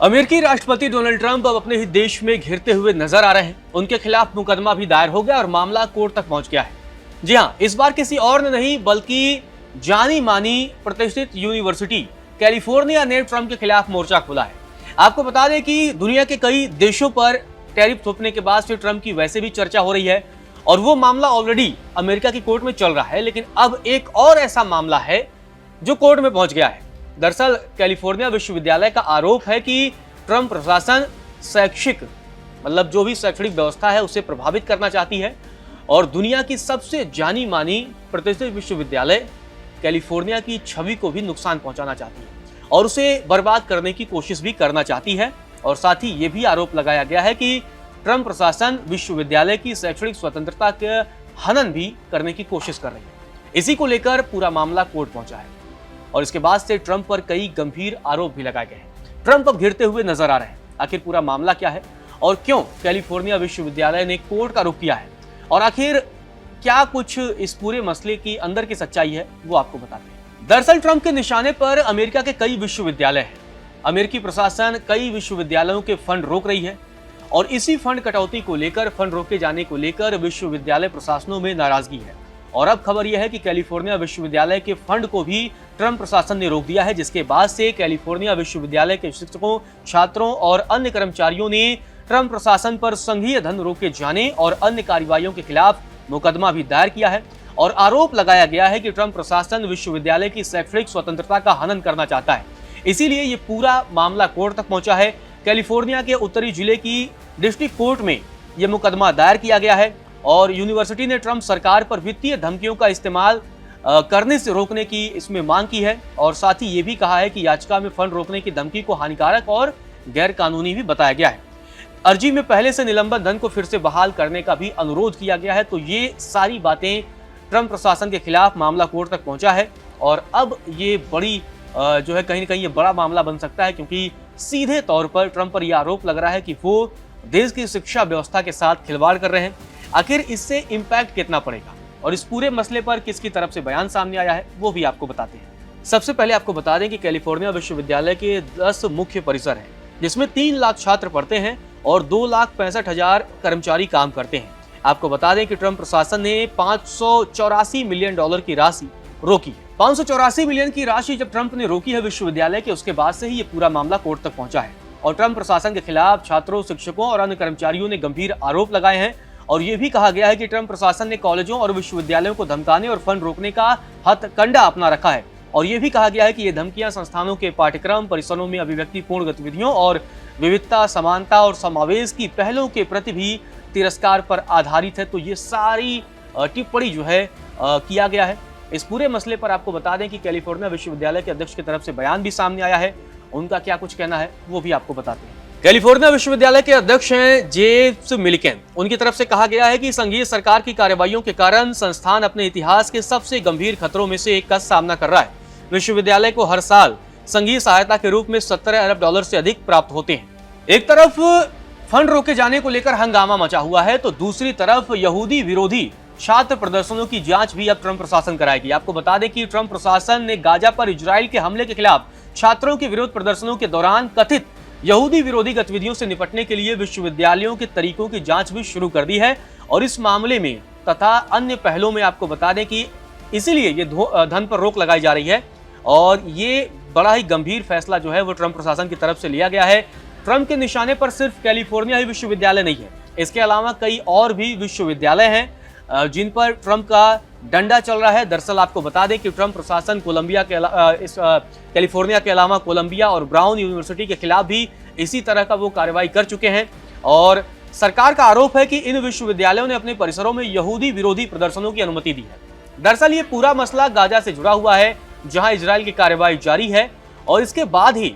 अमेरिकी राष्ट्रपति Donald Trump अब अपने ही देश में घिरते हुए नजर आ रहे हैं। उनके खिलाफ मुकदमा भी दायर हो गया और मामला कोर्ट तक पहुंच गया है। जी हां, इस बार किसी और ने नहीं बल्कि जानी मानी प्रतिष्ठित यूनिवर्सिटी कैलिफोर्निया ने ट्रंप के खिलाफ मोर्चा खोला है। आपको बता दें कि दुनिया के कई देशों पर टैरिफ थोपने के बाद से ट्रंप की वैसे भी चर्चा हो रही है और वो मामला ऑलरेडी अमेरिका की कोर्ट में चल रहा है। लेकिन अब एक और ऐसा मामला है जो कोर्ट में पहुंच गया है। दरअसल कैलिफोर्निया विश्वविद्यालय का आरोप है कि ट्रंप प्रशासन शैक्षिक मतलब जो भी शैक्षणिक व्यवस्था है उसे प्रभावित करना चाहती है और दुनिया की सबसे जानी मानी प्रतिष्ठित विश्वविद्यालय कैलिफोर्निया की छवि को भी नुकसान पहुंचाना चाहती है और उसे बर्बाद करने की कोशिश भी करना चाहती है। और साथ ही ये भी आरोप लगाया गया है कि ट्रंप प्रशासन विश्वविद्यालय की शैक्षणिक स्वतंत्रता के हनन भी करने की कोशिश कर रही है। इसी को लेकर पूरा मामला कोर्ट पहुंचा है और इसके बाद से ट्रंप पर कई गंभीर आरोप भी लगाए गए हैं। ट्रंप अब घिरते हुए नजर आ रहे हैं। आखिर पूरा मामला क्या है और क्यों कैलिफोर्निया विश्वविद्यालय ने कोर्ट का रुख किया है और आखिर क्या कुछ इस पूरे मसले की अंदर की सच्चाई है वो आपको बताते हैं। दरअसल ट्रंप के निशाने पर अमेरिका के कई विश्वविद्यालय हैं। अमेरिकी प्रशासन कई विश्वविद्यालयों के फंड रोक रही है और इसी फंड कटौती को लेकर, फंड रोके जाने को लेकर विश्वविद्यालय प्रशासनों में नाराजगी है। और अब खबर यह है कि कैलिफोर्निया विश्वविद्यालय के फंड को भी ट्रंप प्रशासन ने रोक दिया है, जिसके बाद से कैलिफोर्निया विश्वविद्यालय के शिक्षकों, छात्रों और अन्य कर्मचारियों ने ट्रंप प्रशासन पर संघीय धन रोके जाने और अन्य कार्रवाइयों के खिलाफ मुकदमा भी दायर किया है और आरोप लगाया गया है कि ट्रंप प्रशासन विश्वविद्यालय की शैक्षणिक स्वतंत्रता का हनन करना चाहता है। इसीलिए ये पूरा मामला कोर्ट तक पहुंचा है। कैलिफोर्निया के उत्तरी जिले की डिस्ट्रिक्ट कोर्ट में यह मुकदमा दायर किया गया है और यूनिवर्सिटी ने ट्रंप सरकार पर वित्तीय धमकियों का इस्तेमाल करने से रोकने की इसमें मांग की है और साथ ही ये भी कहा है कि याचिका में फंड रोकने की धमकी को हानिकारक और गैर कानूनी भी बताया गया है। अर्जी में पहले से निलंबित धन को फिर से बहाल करने का भी अनुरोध किया गया है। तो ये सारी बातें ट्रंप प्रशासन के खिलाफ मामला कोर्ट तक पहुंचा है और अब ये बड़ी जो है कहीं ना कहीं ये बड़ा मामला बन सकता है, क्योंकि सीधे तौर पर ट्रंप पर यह आरोप लग रहा है कि वो देश की शिक्षा व्यवस्था के साथ खिलवाड़ कर रहे हैं। आखिर इससे इम्पैक्ट कितना पड़ेगा और इस पूरे मसले पर किसकी तरफ से बयान सामने आया है वो भी आपको बताते हैं। सबसे पहले आपको बता दें कि कैलिफोर्निया विश्वविद्यालय के 10 मुख्य परिसर हैं, जिसमें 3 लाख छात्र पढ़ते हैं और 2,65,000 कर्मचारी काम करते हैं। आपको बता दें कि ट्रंप प्रशासन ने $584 मिलियन की राशि रोकी है। 584 मिलियन की राशि जब ट्रंप ने रोकी है विश्वविद्यालय के, उसके बाद से ही ये पूरा मामला कोर्ट तक पहुंचा है और ट्रंप प्रशासन के खिलाफ छात्रों, शिक्षकों और अन्य कर्मचारियों ने गंभीर आरोप लगाए हैं और ये भी कहा गया है कि ट्रंप प्रशासन ने कॉलेजों और विश्वविद्यालयों को धमकाने और फंड रोकने का हथकंडा अपना रखा है और ये भी कहा गया है कि ये धमकियां संस्थानों के पाठ्यक्रम, परिसरों में अभिव्यक्तिपूर्ण गतिविधियों और विविधता, समानता और समावेश की पहलों के प्रति भी तिरस्कार पर आधारित है। तो ये सारी टिप्पणी जो है किया गया है। इस पूरे मसले पर आपको बता दें कि कैलिफोर्निया विश्वविद्यालय के अध्यक्ष की तरफ से बयान भी सामने आया है। उनका क्या कुछ कहना है वो भी आपको बताते हैं। कैलिफोर्निया विश्वविद्यालय के अध्यक्ष हैं जेम्स मिल्केन। उनकी तरफ से कहा गया है कि संघीय सरकार की कार्रवाइयों के कारण संस्थान अपने इतिहास के सबसे गंभीर खतरों में से एक का सामना कर रहा है। विश्वविद्यालय को हर साल संघीय सहायता के रूप में $17 अरब से अधिक प्राप्त होते हैं। एक तरफ फंड रोके जाने को लेकर हंगामा मचा हुआ है तो दूसरी तरफ यहूदी विरोधी छात्र प्रदर्शनों की जांच भी अब ट्रंप प्रशासन कराएगी। आपको बता दें कि ट्रंप प्रशासन ने गाजा पर इजराइल के हमले के खिलाफ छात्रों के विरोध प्रदर्शनों के दौरान कथित यहूदी विरोधी गतिविधियों से निपटने के लिए विश्वविद्यालयों के तरीकों की जांच भी शुरू कर दी है और इस मामले में तथा अन्य पहलों में आपको बता दें कि इसीलिए ये धन पर रोक लगाई जा रही है और ये बड़ा ही गंभीर फैसला जो है वो ट्रंप प्रशासन की तरफ से लिया गया है। ट्रंप के निशाने पर सिर्फ कैलिफोर्निया ही विश्वविद्यालय नहीं है, इसके अलावा कई और भी विश्वविद्यालय हैं जिन पर ट्रंप का डंडा चल रहा है। दरअसल आपको बता दें कि ट्रंप प्रशासन कैलिफोर्निया के अलावा कोलंबिया और ब्राउन यूनिवर्सिटी के खिलाफ भी इसी तरह का वो कार्रवाई कर चुके हैं और सरकार का आरोप है कि इन विश्वविद्यालयों ने अपने परिसरों में यहूदी विरोधी प्रदर्शनों की अनुमति दी है। दरअसल ये पूरा मसला गाजा से जुड़ा हुआ है, जहां इजराइल की कार्रवाई जारी है और इसके बाद ही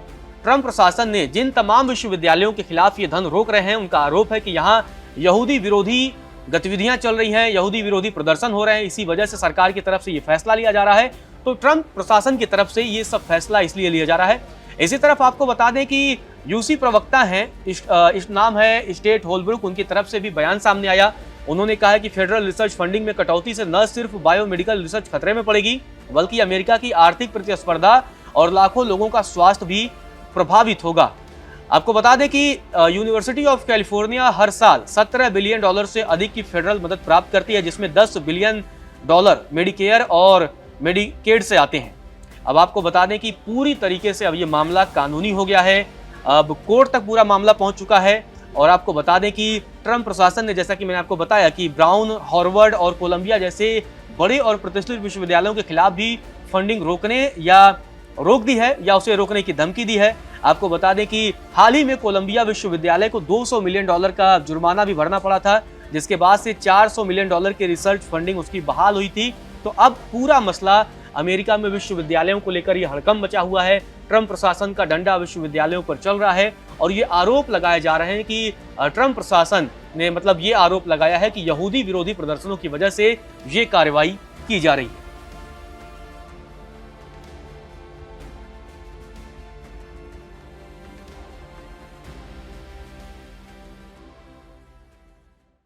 ट्रंप प्रशासन ने जिन तमाम विश्वविद्यालयों के खिलाफ ये धन रोक रहे हैं, उनका आरोप है कि यहाँ यहूदी विरोधी गतिविधियां चल रही हैं, यहूदी विरोधी प्रदर्शन हो रहे हैं। इसी वजह से सरकार की तरफ से ये फैसला लिया जा रहा है। तो ट्रंप प्रशासन की तरफ से ये सब फैसला इसलिए लिया जा रहा है। इसी तरफ आपको बता दें कि यूसी प्रवक्ता हैं, इस नाम है स्टेट होलब्रुक, उनकी तरफ से भी बयान सामने आया। उन्होंने कहा है कि फेडरल रिसर्च फंडिंग में कटौती से न सिर्फ बायोमेडिकल रिसर्च खतरे में पड़ेगी, बल्कि अमेरिका की आर्थिक प्रतिस्पर्धा और लाखों लोगों का स्वास्थ्य भी प्रभावित होगा। आपको बता दें कि यूनिवर्सिटी ऑफ कैलिफोर्निया हर साल $17 बिलियन से अधिक की फेडरल मदद प्राप्त करती है, जिसमें $10 बिलियन मेडिकेयर और मेडिकेड से आते हैं। अब आपको बता दें कि पूरी तरीके से अब ये मामला कानूनी हो गया है, अब कोर्ट तक पूरा मामला पहुंच चुका है। और आपको बता दें कि ट्रंप प्रशासन ने, जैसा कि मैंने आपको बताया, कि ब्राउन, हार्वर्ड और कोलंबिया जैसे बड़े और प्रतिष्ठित विश्वविद्यालयों के खिलाफ भी फंडिंग रोकने या रोक दी है या उसे रोकने की धमकी दी है। आपको बता दें कि हाल ही में कोलंबिया विश्वविद्यालय को $200 मिलियन का जुर्माना भी भरना पड़ा था, जिसके बाद से $400 मिलियन की रिसर्च फंडिंग उसकी बहाल हुई थी। तो अब पूरा मसला अमेरिका में विश्वविद्यालयों को लेकर यह हड़कंप मचा हुआ है। ट्रंप प्रशासन का डंडा विश्वविद्यालयों पर चल रहा है और ये आरोप लगाए जा रहे हैं कि ट्रंप प्रशासन ने ये आरोप लगाया है कि यहूदी विरोधी प्रदर्शनों की वजह से ये कार्रवाई की जा रही है।